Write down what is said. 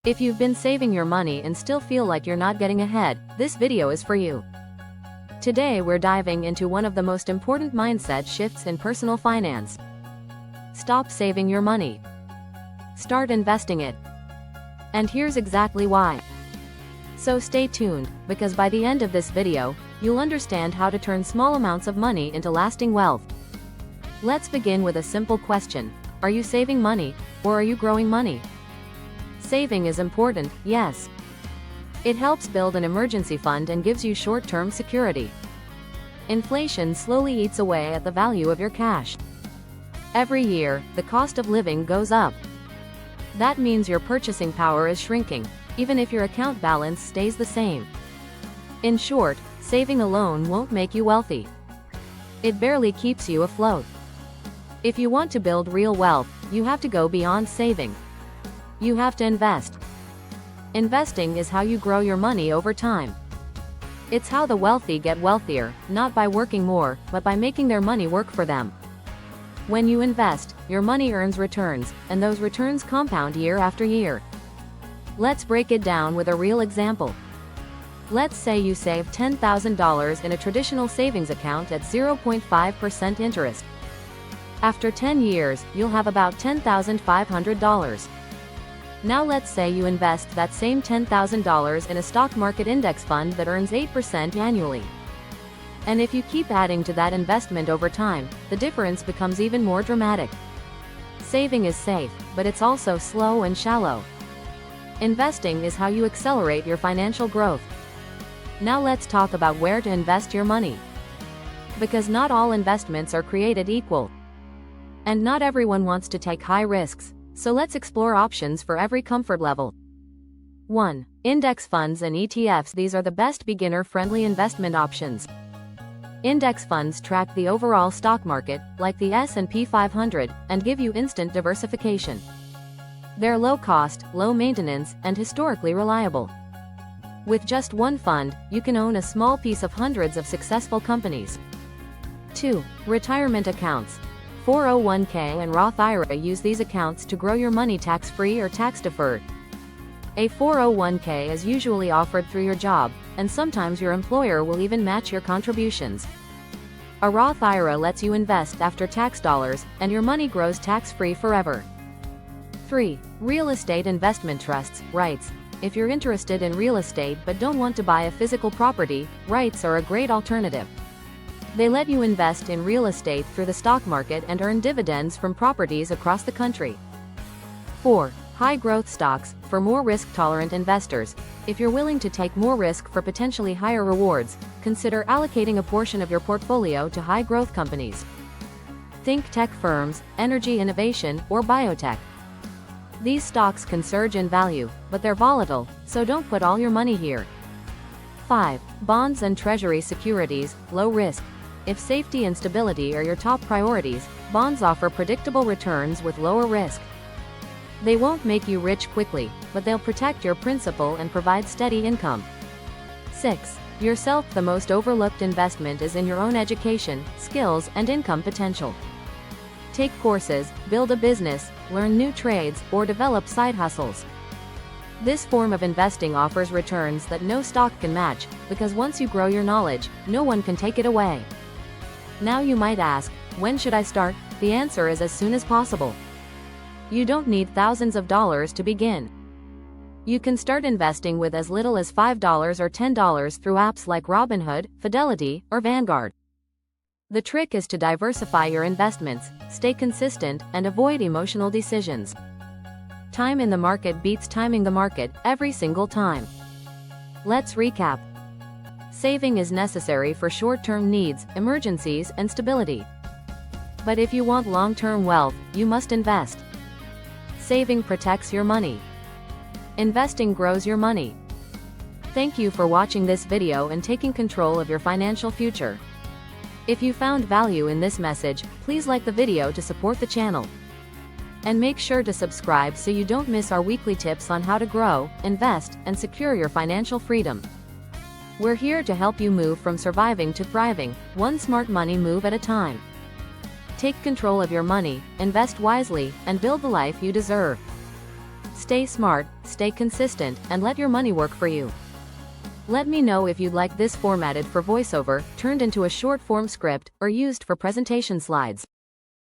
If you've been saving your money and still feel like you're not getting ahead, this video is for you. Today we're diving into one of the most important mindset shifts in personal finance. Stop saving your money. Start investing it. And here's exactly why. So stay tuned, because by the end of this video, you'll understand how to turn small amounts of money into lasting wealth. Let's begin with a simple question. Are you saving money, or are you growing money? Saving is important, yes. It helps build an emergency fund and gives you short-term security. Inflation slowly eats away at the value of your cash. Every year, the cost of living goes up. That means your purchasing power is shrinking, even if your account balance stays the same. In short, saving alone won't make you wealthy. It barely keeps you afloat. If you want to build real wealth, you have to go beyond saving. You have to invest. Investing is how you grow your money over time. It's how the wealthy get wealthier, not by working more, but by making their money work for them. When you invest, your money earns returns, and those returns compound year after year. Let's break it down with a real example. Let's say you save $10,000 in a traditional savings account at 0.5% interest. After 10 years, you'll have about $10,500. Now let's say you invest that same $10,000 in a stock market index fund that earns 8% annually. And if you keep adding to that investment over time, the difference becomes even more dramatic. Saving is safe, but it's also slow and shallow. Investing is how you accelerate your financial growth. Now let's talk about where to invest your money. Because not all investments are created equal. And not everyone wants to take high risks. So let's explore options for every comfort level. 1. Index funds and ETFs. These are the best beginner-friendly investment options. Index funds track the overall stock market, like the S&P 500, and give you instant diversification. They're low cost, low maintenance, and historically reliable. With just one fund, you can own a small piece of hundreds of successful companies. 2. Retirement accounts. 401k and Roth IRA. Use these accounts to grow your money tax-free or tax-deferred. A 401k is usually offered through your job, and sometimes your employer will even match your contributions. A Roth IRA lets you invest after tax dollars, and your money grows tax-free forever. 3. Real estate investment trusts, REITs. If you're interested in real estate but don't want to buy a physical property, REITs are a great alternative. They let you invest in real estate through the stock market and earn dividends from properties across the country. 4. High-growth stocks, for more risk-tolerant investors. If you're willing to take more risk for potentially higher rewards, consider allocating a portion of your portfolio to high-growth companies. Think tech firms, energy innovation, or biotech. These stocks can surge in value, but they're volatile, so don't put all your money here. 5. Bonds and treasury securities, low risk. If safety and stability are your top priorities, bonds offer predictable returns with lower risk. They won't make you rich quickly, but they'll protect your principal and provide steady income. 6. Yourself. The most overlooked investment is in your own education, skills, and income potential. Take courses, build a business, learn new trades, or develop side hustles. This form of investing offers returns that no stock can match, because once you grow your knowledge, no one can take it away. Now you might ask, when should I start? The answer is as soon as possible. You don't need thousands of dollars to begin. You can start investing with as little as $5 or $10 through apps like Robinhood, Fidelity, or Vanguard. The trick is to diversify your investments, stay consistent, and avoid emotional decisions. Time in the market beats timing the market every single time. Let's recap. Saving is necessary for short-term needs, emergencies, and stability. But if you want long-term wealth, you must invest. Saving protects your money. Investing grows your money. Thank you for watching this video and taking control of your financial future. If you found value in this message, please like the video to support the channel. And make sure to subscribe so you don't miss our weekly tips on how to grow, invest, and secure your financial freedom. We're here to help you move from surviving to thriving, one smart money move at a time. Take control of your money, invest wisely, and build the life you deserve. Stay smart, stay consistent, and let your money work for you. Let me know if you'd like this formatted for voiceover, turned into a short form script, or used for presentation slides.